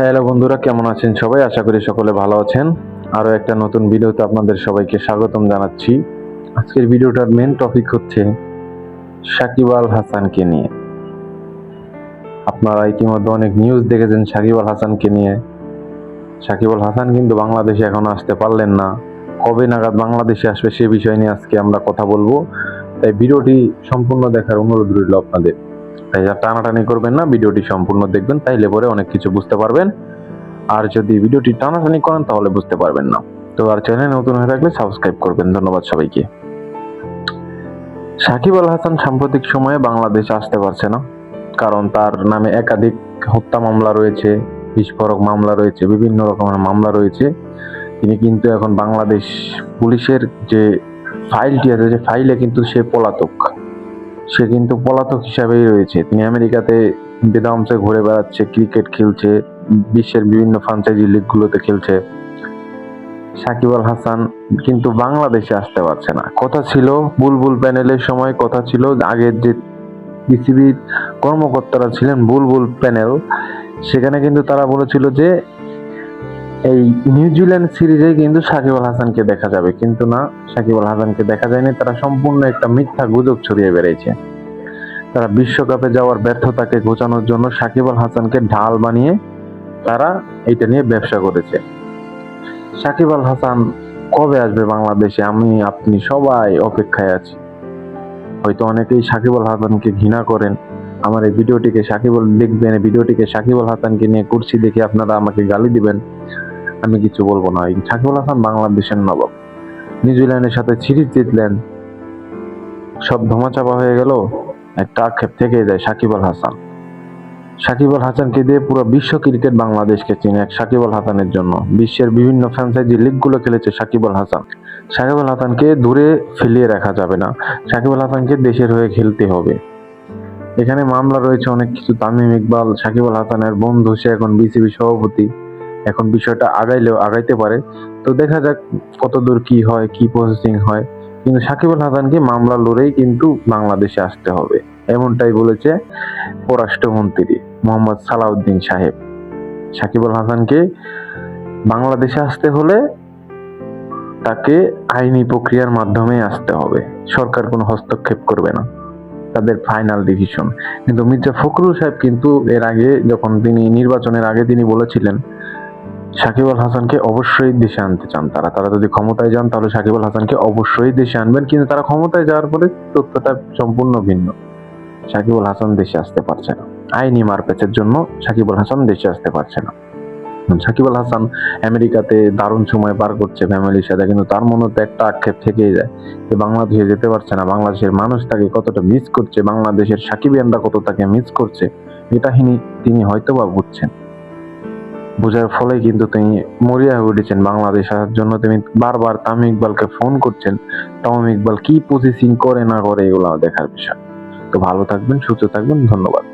Hello বন্ধুরা, কেমন আছেন সবাই? আশা করি সকলে ভালো আছেন। আরো একটা নতুন ভিডিওতে আপনাদের সবাইকে স্বাগতম জানাচ্ছি। আজকের ভিডিওটার মেন টপিক হচ্ছে সাকিব আল হাসানকে নিয়ে। আপনারা ইতিমধ্যে অনেক নিউজ দেখেছেন সাকিব আল হাসানকে নিয়ে। সাকিব আল হাসান কিন্তু বাংলাদেশে এখনো আসতে পারলেন না। কবে নাগাদ বাংলাদেশে আসবে সে বিষয় নিয়ে আজকে আমরা কথা বলবো। তাই ভিডিওটি সম্পূর্ণ দেখার অনুরোধ রইল আপনাদের। তাই আর টানাটানি করবেন না, ভিডিওটি সম্পূর্ণ দেখবেন, তাইলে পরে অনেক কিছু বুঝতে পারবেন। আর যদি ভিডিওটি টানাটানি করেন তাহলে বুঝতে পারবেন না। তো আর চ্যানেল নতুন হয়ে থাকলে সাবস্ক্রাইব করবেন। ধন্যবাদ সবাইকে। সাকিব আল হাসান সাম্প্রতিক সময়ে বাংলাদেশে আসতে পারছে না, কারণ তার নামে একাধিক হত্যা মামলা রয়েছে, বিস্ফোরক মামলা রয়েছে, বিভিন্ন রকমের মামলা রয়েছে। তিনি কিন্তু এখন বাংলাদেশ পুলিশের যে ফাইলটি আছে, যে ফাইলে কিন্তু সে পলাতক। সে কিন্তু পলাতক হিসাবেই রয়েছে। তিনি আমেরিকাতে বেদামসে ঘুরে বেড়াচ্ছে, ক্রিকেট খেলছে, বিশ্বের বিভিন্ন ফ্রাঞ্চাইজি লিগগুলোতে খেলছে। সাকিব আল হাসান কিন্তু বাংলাদেশে আসতে পারছে না। কথা ছিল বুলবুল প্যানেলের সময়, কথা ছিল আগের যে বিসিবির কর্মকর্তারা ছিলেন বুলবুল প্যানেল, সেখানে কিন্তু তারা বলেছিল যে এই নিউজিল্যান্ড সিরিজে কিন্তু সাকিব আল হাসানকে দেখা যাবে, কিন্তু না, সাকিব আল হাসানকে দেখা যায়নি। তারা সম্পূর্ণ একটা মিথ্যা গুজব ছড়িয়ে বেড়েছে। তারা বিশ্বকাপে যাওয়ার ব্যর্থতাকে ঘোচানোর জন্য সাকিব আল হাসানকে ঢাল বানিয়ে তারা এটা নিয়ে ব্যবসা করেছে। সাকিব আল হাসান কবে আসবে বাংলাদেশে? আমি আপনি সবাই অপেক্ষায় আছি। হয়তো অনেকেই সাকিব আল হাসানকে ঘৃণা করেন। আমার এই ভিডিওটিকে সাকিব আল দেখবেন, এই ভিডিওটিকে সাকিব আল হাসানকে নিয়ে করছি দেখে আপনারা আমাকে গালি দিবেন। আমি কিছু বলবো না। সাকিব আল হাসান বাংলাদেশের নবাব। নিউজিল্যান্ডের সাথে সিরিজ জিতলেন, সব ধমাচাপা হয়ে গেল, একটা আক্ষেপ থেকে যায় সাকিব আল হাসান। সাকিব আল হাসানকে দিয়ে পুরো বিশ্ব ক্রিকেট বাংলাদেশকে চিনে এক সাকিব আল হাসানের জন্য। বিশ্বের বিভিন্ন ফ্র্যাঞ্চাইজি লিগগুলো খেলেছে সাকিব আল হাসান। সাকিব আল হাসানকে দূরে ফেলিয়ে রাখা যাবে না। সাকিব আল হাসানকে দেশের হয়ে খেলতে হবে। এখানে মামলা রয়েছে অনেক কিছু। তামিম ইকবাল সাকিব আল হাসানের বন্ধু, সে এখন বিসিবি সভাপতি। এখন বিষয়টা আগাইলেও আগাইতে পারে। তো দেখা যাক কতদূর কি হয়, কি প্রসেসিং হয়। কিন্তু সাকিব আল হাসানকে মামলা লড়েই কিন্তু বাংলাদেশে আসতে হবে, এমনটাই বলেছে পররাষ্ট্রমন্ত্রী মোহাম্মদ সালাউদ্দিন সাহেব। সাকিব আল হাসানকে বাংলাদেশে আসতে হলে তাকে আইনি প্রক্রিয়ার মাধ্যমে আসতে হবে। সরকার কোনো হস্তক্ষেপ করবে না, তাদের ফাইনাল ডিসিশন। কিন্তু মির্জা ফখরুল সাহেব কিন্তু এর আগে, যখন তিনি নির্বাচনের আগে তিনি বলেছিলেন সাকিব আল হাসানকে অবশ্যই দেশে আনতে চান তারা যদি ক্ষমতায় যান তাহলে সাকিব আল হাসানকে অবশ্যই দেশে আনবেন। কিন্তু তারা ক্ষমতায় যাওয়ার পরে তথ্যটা সম্পূর্ণ ভিন্ন। সাকিব আল হাসান দেশে আসতে পারছে না, আইনি মারপ্যাচের জন্য সাকিব আল হাসান দেশে আসতে পারছে না। সাকিব আল হাসান আমেরিকাতে দারুণ সময় পার করছে ফ্যামিলির সাথে, কিন্তু তার মনে তো একটা আক্ষেপ থেকেই যায় যে বাংলাদেশে যেতে পারছে না। বাংলাদেশের মানুষ তাকে কতটা মিস করছে, বাংলাদেশের সাকিবিয়ানরা কত তাকে মিস করছে, এটা তিনি হয়তো বা বুঝছেন। বোঝার ফলে কিন্তু তিনি মরিয়া হয়ে উঠেছেন বাংলাদেশ আসার জন্য। তিনি বারবার তামিম ইকবালকে ফোন করছেন। তামিম ইকবাল কি প্রসেসিং করে না করে এগুলো দেখার বিষয়। তো ভালো থাকবেন, সুস্থ থাকবেন, ধন্যবাদ।